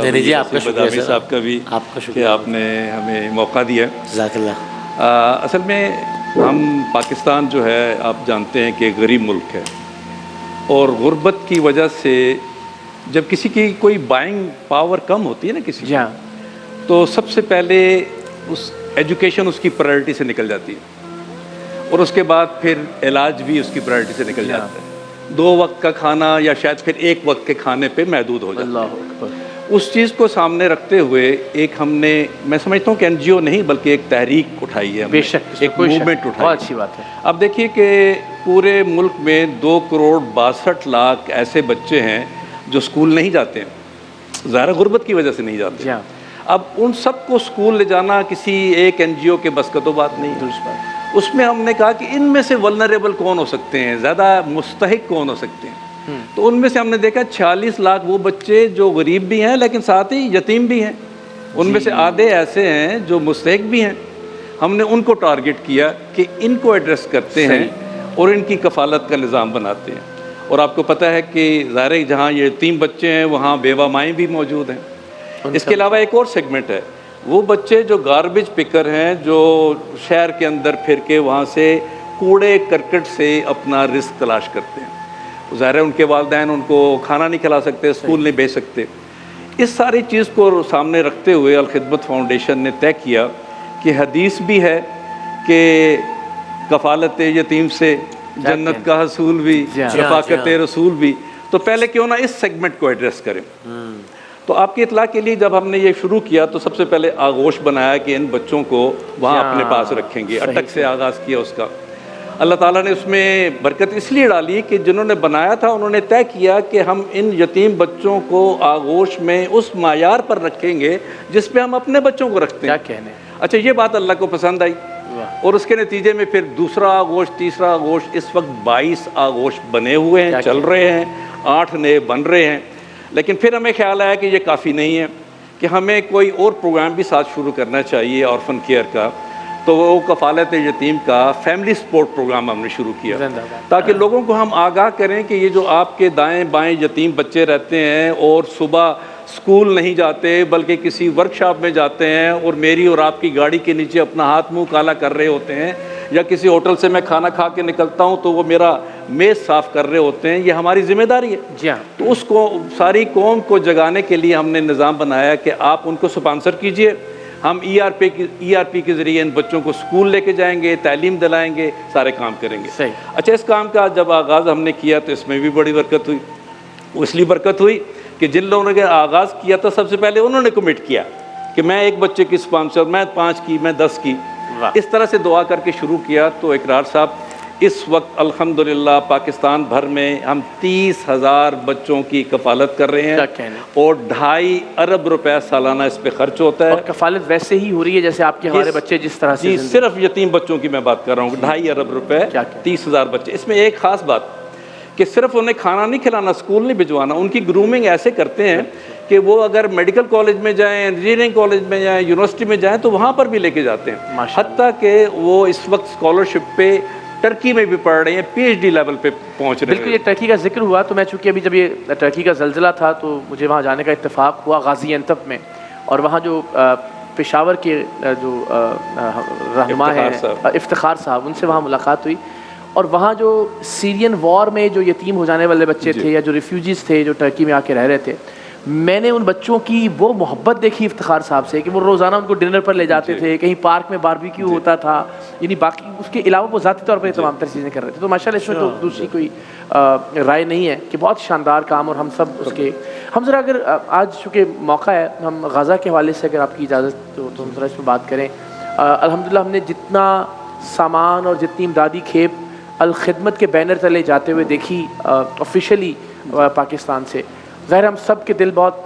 نہیں جی، آپ کا شکریہ بدامی سر، صاحب کا بھی آپ کا کہ شکریہ، آپ نے ہمیں موقع دیا. جزاک اللہ. اصل میں ہم پاکستان جو ہے آپ جانتے ہیں کہ غریب ملک ہے، اور غربت کی وجہ سے جب کسی کی کوئی بائنگ پاور کم ہوتی ہے نا کسی جی کی، ہاں، تو سب سے پہلے اس ایجوکیشن اس کی پرائرٹی سے نکل جاتی ہے، اور اس کے بعد پھر علاج بھی اس کی پرائرٹی سے نکل جی ہاں. جاتا ہے. 2 وقت کا کھانا یا شاید پھر 1 وقت کے کھانے پہ محدود ہو جاتا ہے. اللہ اکبر. اس چیز کو سامنے رکھتے ہوئے ایک ہم نے، میں سمجھتا ہوں کہ این جی او نہیں بلکہ ایک تحریک اٹھائی ہے ہم بے نے، شک، اس میں ایک کوئی شک موومنٹ نہیں. اٹھائی. بہت اچھی بات ہے. اب دیکھیے کہ پورے ملک میں 2,62,00,000 ایسے بچے ہیں جو اسکول نہیں جاتے ہیں، ظاہر غربت کی وجہ سے نہیں جاتے. جی ہاں، اب ان سب کو اسکول لے جانا کسی ایک این جی او کے بس کا تو بات نہیں ہے. درست بات. اس میں ہم نے کہا کہ ان میں سے ولنریبل کون ہو سکتے ہیں، زیادہ مستحق کون ہو سکتے ہیں. تو ان میں سے ہم نے دیکھا 46 لاکھ وہ بچے جو غریب بھی ہیں لیکن ساتھ ہی یتیم بھی ہیں. ان میں سے آدھے ایسے ہیں جو مستحق بھی ہیں. ہم نے ان کو ٹارگٹ کیا کہ ان کو ایڈریس کرتے ہیں اور ان کی کفالت کا نظام بناتے ہیں. اور آپ کو پتہ ہے کہ ظاہر ہے جہاں یہ یتیم بچے ہیں وہاں بیوہ مائیں بھی موجود ہیں. اس کے علاوہ ایک اور سیگمنٹ ہے، وہ بچے جو گاربیج پکر ہیں، جو شہر کے اندر پھر کے وہاں سے کوڑے کرکٹ سے اپنا رزق تلاش کرتے ہیں. ظاہر ہے ان کے والدین ان کو کھانا نہیں کھلا سکتے، اسکول نہیں بھیج سکتے. اس ساری چیز کو سامنے رکھتے ہوئے الخدمت فاؤنڈیشن نے طے کیا کہ حدیث بھی ہے کہ کفالت یتیم سے جنت کا حصول بھی، رفاقت رسول بھی. تو پہلے کیوں نہ اس سیگمنٹ کو ایڈریس کریں. تو آپ کی اطلاع کے لیے جب ہم نے یہ شروع کیا تو سب سے پہلے آغوش بنایا کہ ان بچوں کو وہاں اپنے پاس رکھیں گے. اٹک سے آغاز کیا اس کا. اللہ تعالیٰ نے اس میں برکت اس لیے ڈالی کہ جنہوں نے بنایا تھا انہوں نے طے کیا کہ ہم ان یتیم بچوں کو آغوش میں اس معیار پر رکھیں گے جس پہ ہم اپنے بچوں کو رکھتے ہیں. کیا کہنے. اچھا، یہ بات اللہ کو پسند آئی، اور اس کے نتیجے میں پھر دوسرا آغوش، تیسرا آغوش، اس وقت 22 آغوش بنے ہوئے ہیں، چل رہے ہیں، 8 نئے بن رہے ہیں. لیکن پھر ہمیں خیال آیا کہ یہ کافی نہیں ہے، کہ ہمیں کوئی اور پروگرام بھی ساتھ شروع کرنا چاہیے آرفن کیئر کا. تو وہ کفالت یتیم کا فیملی سپورٹ پروگرام ہم نے شروع کیا تاکہ لوگوں کو ہم آگاہ کریں کہ یہ جو آپ کے دائیں بائیں یتیم بچے رہتے ہیں اور صبح اسکول نہیں جاتے بلکہ کسی ورکشاپ میں جاتے ہیں اور میری اور آپ کی گاڑی کے نیچے اپنا ہاتھ منہ کالا کر رہے ہوتے ہیں، یا کسی ہوٹل سے میں کھانا کھا کے نکلتا ہوں تو وہ میرا میز صاف کر رہے ہوتے ہیں، یہ ہماری ذمہ داری ہے. جی ہاں. تو اس کو ساری قوم کو جگانے کے لیے ہم نے نظام بنایا کہ آپ ان کو سپانسر کیجئے. ہم ای آر پی کے ذریعے ان بچوں کو اسکول لے کے جائیں گے، تعلیم دلائیں گے، سارے کام کریں گے. اچھا، اس کام کا جب آغاز ہم نے کیا تو اس میں بھی بڑی برکت ہوئی. وہ اس لیے برکت ہوئی کہ جن لوگوں نے آغاز کیا تھا سب سے پہلے انہوں نے کمٹ کیا کہ میں 1 بچے کی سپانسر، میں 5 کی، میں 10 کی. اس طرح سے دعا کر کے شروع کیا. تو اقرار صاحب اس وقت الحمدللہ پاکستان بھر میں ہم 30,000 بچوں کی کفالت کر رہے ہیں اور 2.5 ارب روپے سالانہ اس پہ خرچ ہوتا ہے. اور کفالت ویسے ہی ہو رہی ہے جیسے آپ کے ہمارے بچے جس طرح سے. جی، صرف یتیم بچوں کی میں بات کر رہا ہوں. 2.5 ارب روپے، 30,000 بچے. اس میں ایک خاص بات کہ صرف انہیں کھانا نہیں کھلانا، اسکول نہیں بھجوانا، ان کی گرومنگ ایسے کرتے ہیں کہ وہ اگر میڈیکل کالج میں جائیں، انجینئرنگ کالج میں جائیں، یونیورسٹی میں جائیں تو وہاں پر بھی لے کے جاتے ہیں. حتیٰ کہ وہ اس وقت اسکالرشپ پہ ٹرکی میں بھی پڑھ رہے ہیں، پی ایچ ڈی لیول پہ پہنچ رہے ہیں. بالکل. یہ ٹرکی کا ذکر ہوا تو میں چونکہ ابھی جب یہ ٹرکی کا زلزلہ تھا تو مجھے وہاں جانے کا اتفاق ہوا غازی انتب میں، اور وہاں جو پشاور کے جو رہنما ہیں افتخار صاحب، ان سے وہاں ملاقات ہوئی. اور وہاں جو سیرین وار میں جو یتیم ہو جانے والے بچے تھے یا جو ریفیوجیز تھے جو ٹرکی میں آ کے رہ رہے تھے، میں نے ان بچوں کی وہ محبت دیکھی افتخار صاحب سے کہ وہ روزانہ ان کو ڈنر پر لے جاتے تھے، کہیں پارک میں باربیکیو ہوتا تھا، یعنی باقی اس کے علاوہ وہ ذاتی طور پر تمام تر چیزیں کر رہے تھے. تو ماشاءاللہ اس میں تو دوسری کوئی رائے نہیں ہے کہ بہت شاندار کام. اور ہم سب اس کے ہم ذرا اگر آج چونکہ موقع ہے ہم غزہ کے حوالے سے اگر آپ کی اجازت تو ہم ذرا اس پہ بات کریں. الحمدللہ ہم نے جتنا سامان اور جتنی امدادی کھیپ الخدمت کے بینر تلے جاتے ہوئے دیکھی آفیشیلی پاکستان سے، ظاہر ہم سب کے دل بہت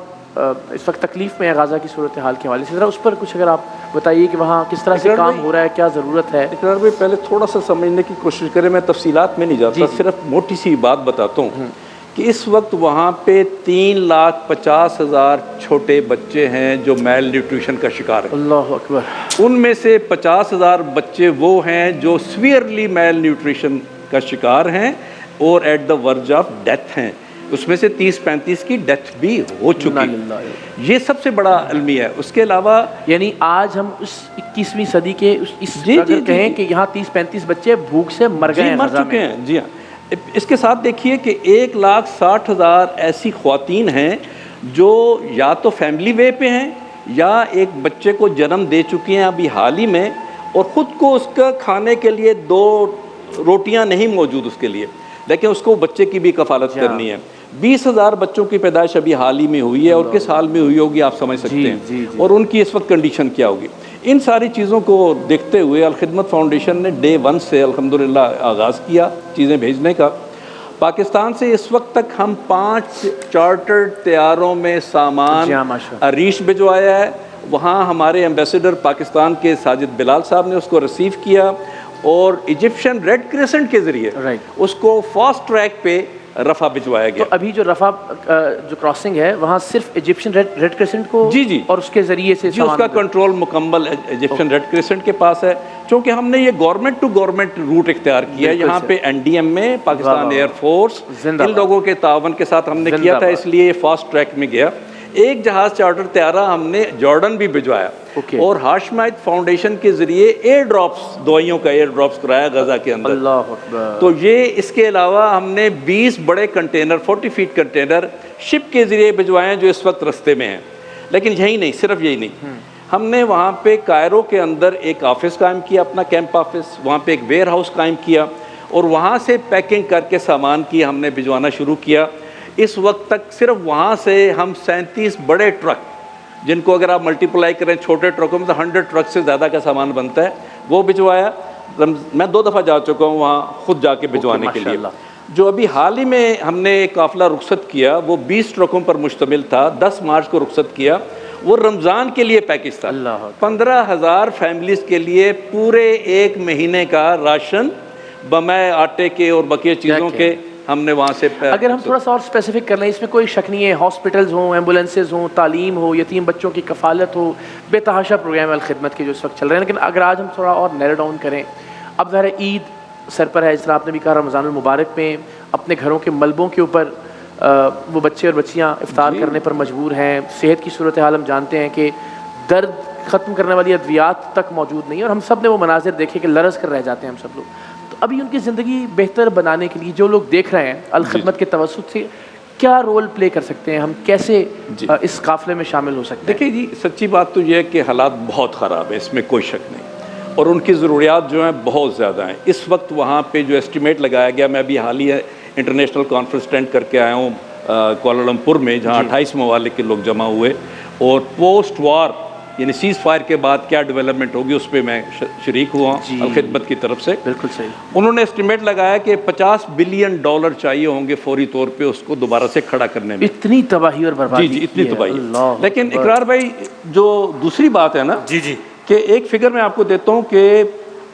اس وقت تکلیف میں ہے غزہ کی صورتحال کے حوالے سے. ذرا اس پر کچھ اگر آپ بتائیے کہ وہاں کس طرح سے کام ہو رہا ہے، کیا ضرورت ہے. اقرار بھائی پہلے تھوڑا سا سمجھنے کی کوشش کریں، میں تفصیلات میں نہیں جاتا، صرف موٹی سی بات بتاتا ہوں کہ اس وقت وہاں پہ 3,50,000 چھوٹے بچے ہیں جو میل نیوٹریشن کا شکار ہیں. اللہ اکبر. ان میں سے 50,000 بچے وہ ہیں جو سویئرلی میل نیوٹریشن کا شکار ہیں اور ایٹ دا ورج آف ڈیتھ ہیں. اس میں سے 30-35 کی ڈیتھ بھی ہو چکی. یہ سب سے بڑا المیہ ہے. اس کے علاوہ یعنی آج ہم اس 21ویں صدی کے اگر کہیں کہ یہاں 30-35 بچے بھوک سے مر گئے ہیں, مر چکے ہیں. جی ہاں. اس کے ساتھ دیکھیے کہ 1,60,000 ایسی خواتین ہیں جو یا تو فیملی وے پہ ہیں یا ایک بچے کو جنم دے چکی ہیں ابھی حال ہی میں, اور خود کو اس کا کھانے کے لیے 2 روٹیاں نہیں موجود اس کے لیے, لیکن اس کو بچے کی بھی کفالت کرنی ہے. 20,000 بچوں کی پیدائش ابھی حال ہی میں ہوئی ہے, اور کس حال میں ہوئی ہوگی آپ سمجھ سکتے ہیں, اور ان کی اس وقت کنڈیشن کیا ہوگی. ان ساری چیزوں کو دیکھتے ہوئے الخدمت فاؤنڈیشن نے ڈے 1 سے الحمدللہ آغاز کیا چیزیں بھیجنے کا. پاکستان سے اس وقت تک ہم 5 چارٹرڈ طیاروں میں سامان عریش بھجوایا ہے. وہاں ہمارے ایمبیسڈر پاکستان کے ساجد بلال صاحب نے اس کو ریسیو کیا, اور ایجپشن ریڈ کریسنٹ کے ذریعے اس کو فاسٹ ٹریک پہ رفح بھجوایا گیا. تو ابھی جو رفح جو کراسنگ ہے وہاں صرف ایجپشن ریڈ کریسنٹ کو اور اس کے ذریعے سے اس کا کنٹرول مکمل ایجپشن ریڈ کریسنٹ کے پاس ہے, چونکہ ہم نے یہ گورنمنٹ ٹو گورنمنٹ روٹ اختیار کیا. یہاں پہ NDM میں پاکستان ایئر فورس ان لوگوں کے تعاون کے ساتھ ہم نے کیا تھا, اس لیے یہ فاسٹ ٹریک میں گیا. ایک جہاز چارٹر طیارہ ہم نے جارڈن بھی بھجوایا, اور ہاشمائد فاؤنڈیشن کے ذریعے ایئر ڈراپس, دوائیوں کا ایئر ڈراپس کرایا غزہ کے اندر. اللہ اکبر. تو یہ اس کے علاوہ ہم نے 20 بڑے کنٹینر 40 فیٹ کنٹینر شپ کے ذریعے بھجوائے ہیں جو اس وقت رستے میں ہیں. لیکن یہی نہیں, صرف یہی نہیں, ہم نے وہاں پہ کائرو کے اندر ایک آفس قائم کیا, اپنا کیمپ آفس, وہاں پہ ایک ویئر ہاؤس قائم کیا, اور وہاں سے پیکنگ کر کے سامان کی ہم نے بھجوانا شروع کیا. اس وقت تک صرف وہاں سے ہم 37 بڑے ٹرک, جن کو اگر آپ ملٹیپلائی کریں چھوٹے ٹرکوں میں تو 100 ٹرک سے زیادہ کا سامان بنتا ہے, وہ بھجوایا. میں 2 دفعہ جا چکا ہوں وہاں خود جا کے بھجوانے کے لیے. جو ابھی حال ہی میں ہم نے ایک قافلہ رخصت کیا, وہ 20 ٹرکوں پر مشتمل تھا, 10 مارچ کو رخصت کیا. وہ رمضان کے لیے پیکج تھا. 15,000 فیملیز کے لیے پورے 1 مہینے کا راشن بمائے آٹے کے اور بقیہ چیزوں کے ہم نے وہاں سے. اگر ہم تھوڑا سا اور اسپیسیفک کر لیں, اس میں کوئی شک نہیں ہے, ہاسپٹلز ہوں, ایمبولینسز ہوں, تعلیم ہو, یتیم بچوں کی کفالت ہو, بے تحاشا پروگرام الخدمت کے جو اس وقت چل رہے ہیں. لیکن اگر آج ہم تھوڑا اور نیرو ڈاؤن کریں, اب ظاہر عید سر پر ہے, اس طرح آپ نے بھی کہا رمضان المبارک میں اپنے گھروں کے ملبوں کے اوپر وہ بچے اور بچیاں افطار کرنے پر مجبور ہیں. صحت کی صورتحال ہم جانتے ہیں کہ درد ختم کرنے والی ادویات تک موجود نہیں, اور ہم سب نے وہ مناظر دیکھے کہ لرز کر رہ جاتے ہیں ہم سب لوگ. تو ابھی ان کی زندگی بہتر بنانے کے لیے جو لوگ دیکھ رہے ہیں الخدمت کے توسط سے کیا رول پلے کر سکتے ہیں, ہم کیسے اس قافلے میں شامل ہو سکتے ہیں؟ دیکھیں جی, سچی بات تو یہ ہے کہ حالات بہت خراب ہیں, اس میں کوئی شک نہیں, اور ان کی ضروریات جو ہیں بہت زیادہ ہیں. اس وقت وہاں پہ جو اسٹیمیٹ لگایا گیا, میں ابھی حال ہی انٹرنیشنل کانفرنس اٹینڈ کر کے آیا ہوں کوالالمپور میں, جہاں 28 ممالک کے لوگ جمع ہوئے, اور پوسٹ وار یعنی سیز فائر کے بعد کیا ڈیولپمنٹ ہوگی اس پہ میں شریک ہوا الخدمت کی طرف سے. بالکل صحیح. انہوں نے اسٹیمیٹ لگایا کہ $50 بلین چاہیے ہوں گے فوری طور پہ اس کو دوبارہ سے کھڑا کرنے میں. اتنی تباہی اور بربادی. جی اتنی تباہی. لیکن اقرار بھائی, جو دوسری بات ہے نا, کہ ایک فگر میں آپ کو دیتا ہوں کہ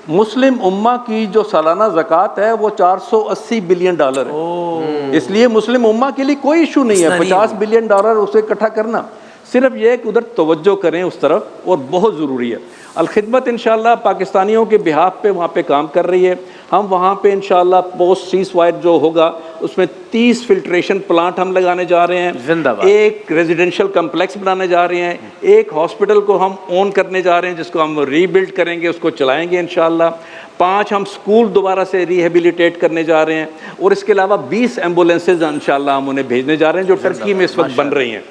مسلم امہ کی جو سالانہ زکوٰۃ ہے وہ $480 بلین ہے. اس لیے مسلم امہ کے لیے کوئی ایشو نہیں ہے $50 بلین اسے اکٹھا کرنا, صرف یہ کہ ادھر توجہ کریں اس طرف, اور بہت ضروری ہے. الخدمت انشاءاللہ پاکستانیوں کے بہاف پہ وہاں پہ کام کر رہی ہے. ہم وہاں پہ انشاءاللہ پوسٹ سیز فائر جو ہوگا اس میں 30 فلٹریشن پلانٹ ہم لگانے جا رہے ہیں, ایک ریزیڈینشل کمپلیکس بنانے جا رہے ہیں, ایک ہاسپٹل کو ہم اون کرنے جا رہے ہیں جس کو ہم ری بلڈ کریں گے, اس کو چلائیں گے انشاءاللہ. 5 ہم سکول دوبارہ سے ریہیبلیٹیٹ کرنے جا رہے ہیں, اور اس کے علاوہ 20 ایمبولینسز انشاءاللہ ہم انہیں بھیجنے جا رہے ہیں جو ٹرکی میں اس وقت بن رہی ہیں.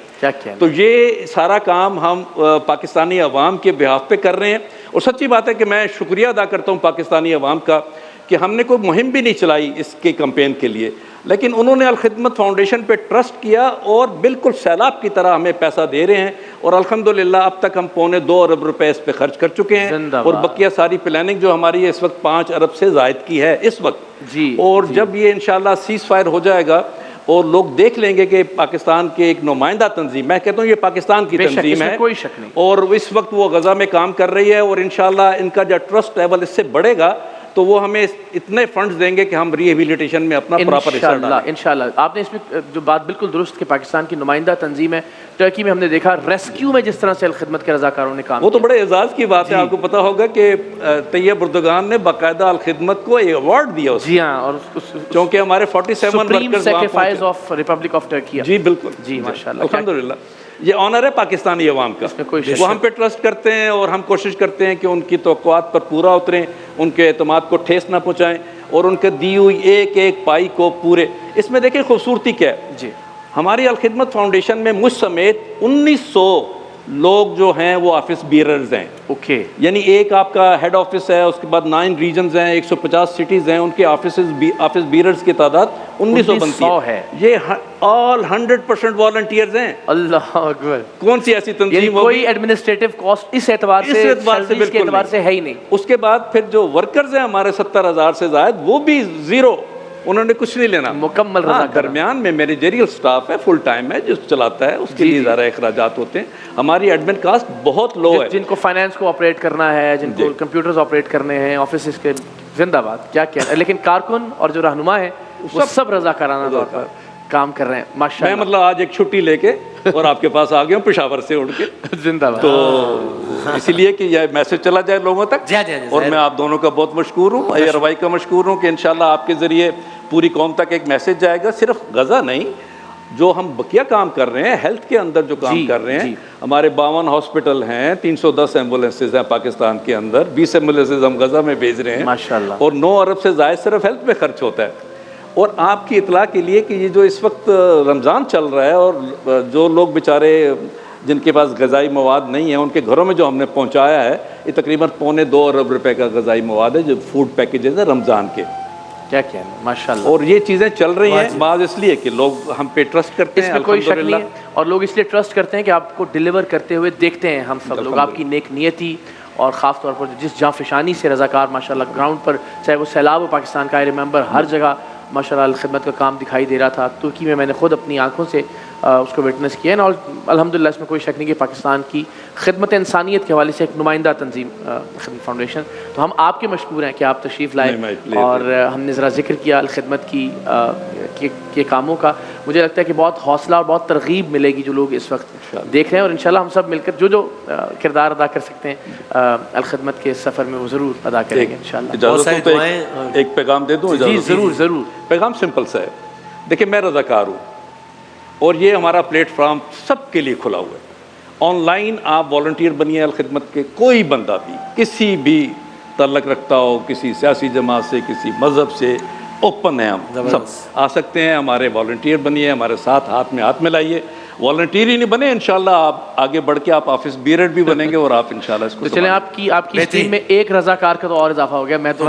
تو یہ سارا کام ہم پاکستانی عوام کے بہاف پہ کر رہے ہیں. اور سچی بات ہے کہ میں شکریہ ادا کرتا ہوں پاکستانی عوام کا کہ ہم نے کوئی مہم بھی نہیں چلائی اس کے کمپین کے لیے, لیکن انہوں نے الخدمت فاؤنڈیشن پہ ٹرسٹ کیا اور بالکل سیلاب کی طرح ہمیں پیسہ دے رہے ہیں, اور الحمدللہ اب تک ہم $2.25 ارب اس پہ خرچ کر چکے ہیں, اور بقیہ ساری پلاننگ جو ہماری ہے اس وقت 5 ارب سے زائد کی ہے اس وقت. اور جب یہ انشاءاللہ سیز فائر ہو جائے گا اور لوگ دیکھ لیں گے کہ پاکستان کے ایک نمائندہ تنظیم, میں کہتا ہوں یہ پاکستان کی تنظیم ہے, کوئی شک نہیں, اور اس وقت وہ غزہ میں کام کر رہی ہے, اور انشاءاللہ ان کا جو ٹرسٹ لیول اس سے بڑھے گا تو وہ ہمیں اتنے فنڈز دیں گے کہ ہم ریہیبلیٹیشن میں اپنا پراپر حصہ ڈالیں. انشاءاللہ. آپ نے اس میں جو بات بالکل درست کہ پاکستان کی نمائندہ تنظیم ہے, ٹرکی میں ہم نے دیکھا ریسکیو میں جس طرح سے الخدمت کے رضاکاروں نے کام وہ تو بڑے اعزاز کی بات ہے. آپ کو پتا ہوگا کہ طیب اردگان نے باقاعدہ الخدمت کو ایوارڈ دیا اس جی ہاں، اور چونکہ ہمارے 47 supreme workers sacrifice of Republic of Turkey. جی بالکل جی ماشاءاللہ، الحمدللہ. یہ آنر ہے پاکستانی عوام کا. وہ ہم پہ ٹرسٹ کرتے ہیں اور ہم کوشش کرتے ہیں کہ ان کی توقعات پر پورا اتریں، ان کے اعتماد کو ٹھیس نہ پہنچائیں اور ان کے دی ہوئی ایک ایک پائی کو پورے. اس میں دیکھیں خوبصورتی کیا ہے. جی ہماری الخدمت فاؤنڈیشن میں مجھ سمیت 1900 لوگ جو ہیں وہ آفس بیررز ہیں. اوکے، یعنی ایک آپ کا ہیڈ آفس ہے، اس کے بعد 9 ریجنز ہیں، 150 سٹیز ہیں، ان کے آفس بیررز کی تعداد 1900 بنتی ہے. یہ آل 100% والنٹیئرز ہیں. اللہ اکبر. کون سی ایسی تنظیم یعنی کوئی ایڈمنسٹریٹو کاسٹ اس اعتبار سے سیلریز کے اعتبار سے ہے ہی نہیں. اس کے بعد پھر جو ورکرز ہیں ہمارے 70,000 سے زائد، وہ بھی زیرو، انہوں نے کچھ نہیں لینا. مکمل درمیان میں مینیجریل سٹاف ہے، فل ٹائم ہے، جو چلاتا ہے، اس کے لیے زیادہ اخراجات ہوتے ہیں. ہماری ایڈمن کاسٹ بہت لو ہے. جن کو فائنینس کو آپریٹ کرنا ہے، جن کو کمپیوٹرز آپریٹ کرنے ہیں، آفیسز کے، زندہ باد، کیا کہنا ہے. لیکن کارکن اور جو رہنما ہیں وہ سب رضاکارانہ طور پر کام کر رہے ہیں. ماشاءاللہ. میں مطلب آج ایک چھٹی لے کے اور آپ کے پاس آ گیا ہوں پشاور سے اڑ کے. زندہ باد. تو اسی لیے کہ یہ میسج چلا جائے لوگوں تک. اور میں آپ دونوں کا بہت مشکور ہوں، اے روائی کا مشکور ہوں کہ انشاءاللہ آپ کے ذریعے پوری قوم تک ایک میسج جائے گا. صرف غزہ نہیں، جو ہم بقیہ کام کر رہے ہیں، ہیلتھ کے اندر جو کام کر رہے ہیں، ہمارے 52 ہاسپٹل ہیں، 310 ایمبولینسز ہیں پاکستان کے اندر، 20 ایمبولینسز ہم غزہ میں بھیج رہے ہیں ماشاءاللہ. اور 9 ارب سے زائد صرف ہیلتھ میں خرچ ہوتا ہے. اور آپ کی اطلاع کے لیے کہ یہ جو اس وقت رمضان چل رہا ہے اور جو لوگ بیچارے جن کے پاس غذائی مواد نہیں ہیں، ان کے گھروں میں جو ہم نے پہنچایا ہے، یہ تقریباً 2.25 ارب روپے کا غذائی مواد ہے جو فوڈ پیکیجز ہیں رمضان کے. کیا کہنا ہے، ماشاءاللہ. اور یہ چیزیں چل رہی ہیں بعض اس لیے کہ لوگ ہم پہ ٹرسٹ کرتے ہیں. اس میں کوئی شک نہیں ہے، اور لوگ اس لیے ٹرسٹ کرتے ہیں کہ آپ کو ڈیلیور کرتے ہوئے دیکھتے ہیں. ہم سب لوگ آپ کی نیک نیتی اور خاص طور پر جس جانفشانی سے رضاکار ماشاءاللہ گراؤنڈ پر، چاہے وہ سیلاب ہو پاکستان کا، آئی ریممبر ہر جگہ ماشاءاللہ خدمت کا کام دکھائی دے رہا تھا. ترکی میں نے خود اپنی آنکھوں سے اس کو وٹنس کیا ہے. اور الحمدللہ اس میں کوئی شک نہیں کہ پاکستان کی خدمت انسانیت کے حوالے سے ایک نمائندہ تنظیم خدمت فاؤنڈیشن. تو ہم آپ کے مشکور ہیں کہ آپ تشریف لائے اور ہم نے ذرا ذکر کیا الخدمت کے کاموں کا. مجھے لگتا ہے کہ بہت حوصلہ اور بہت ترغیب ملے گی جو لوگ اس وقت دیکھ رہے ہیں، اور انشاءاللہ ہم سب مل کر جو کردار ادا کر سکتے ہیں الخدمت کے سفر میں وہ ضرور ادا کریں گے انشاءاللہ. ایک پیغام دے دوں؟ جی ضرور ضرور. پیغام سمپل سا ہے. دیکھیں، میں رضاکار ہوں اور یہ ہمارا پلیٹ فارم سب کے لیے کھلا ہوا ہے. آن لائن آپ والنٹیئر بنیے الخدمت کے. کوئی بندہ بھی کسی بھی تعلق رکھتا ہو، کسی سیاسی جماعت سے، کسی مذہب سے، اوپن ہیں. ہم سب آ سکتے ہیں. ہمارے والنٹیئر بنیے، ہمارے ساتھ ہاتھ میں ہاتھ ملائیے. والنٹیئر ہی نہیں بنے، انشاءاللہ آپ آگے بڑھ کے آپ آفس بیرر بھی بنیں گے اور آپ انشاءاللہ اس کو. تو چلیں، آپ کی ٹیم میں ایک رضاکار کا تو اور اضافہ ہو گیا. میں تو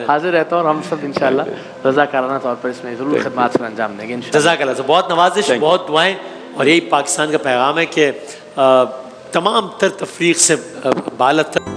حاضر رہتا ہوں اور ہم سب انشاءاللہ رضاکارانہ طور پر اس میں ضرور خدمات سے انجام دیں گے انشاءاللہ. جزاک اللہ. بہت نوازش، بہت دعائیں، اور یہی پاکستان کا پیغام ہے کہ تمام تر تفریق سے بالاتر